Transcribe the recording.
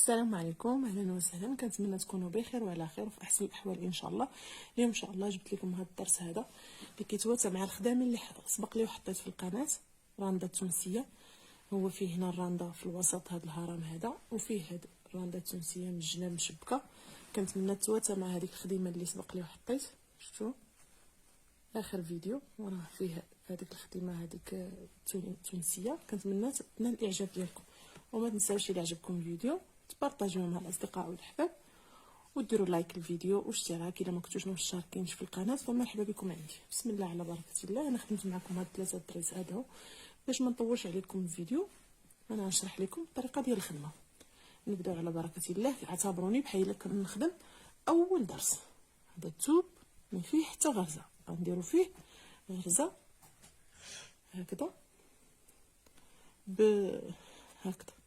السلام عليكم، اهلا وسهلا. كنتمنى تكونوا بخير وعلى خير وفي احسن الاحوال ان شاء الله. اليوم ان شاء الله جبت لكم هذا الدرس هذا اللي كيتواتى مع الخدامه اللي سبق لي وحطيت في القناه. راندا تونسيه، هو فيه هنا الراندا في الوسط هذا الهرم هذا، وفيه هذا الراندا التونسيه من الجناب مشبكه. كنتمنى تتواتى مع هذيك الخديمه اللي سبق لي وحطيت. شفتوا اخر فيديو وراه فيه هذيك الخديمه هذيك التونسيه. كنتمنى تنال الاعجاب ديالكم، وما تنساوش الى عجبكم الفيديو تبارطاجيوه مع الاصدقاء والاحباب، وديروا لايك للفيديو واشتراك الا ما كنتوش مشتركينش في القناه. فمرحبا بكم عندي. بسم الله على بركه الله. انا خدمت معكم هاد 3 الدريس هادو باش ما نطولش عليكم الفيديو. انا غنشرح لكم الطريقه ديال الخدمه. نبداو على بركه الله. اعتبروني بحال كنخدم اول درس. هذا الثوب ما فيه حتى غرزه، غنديروا فيه غرزه هكذا هكذا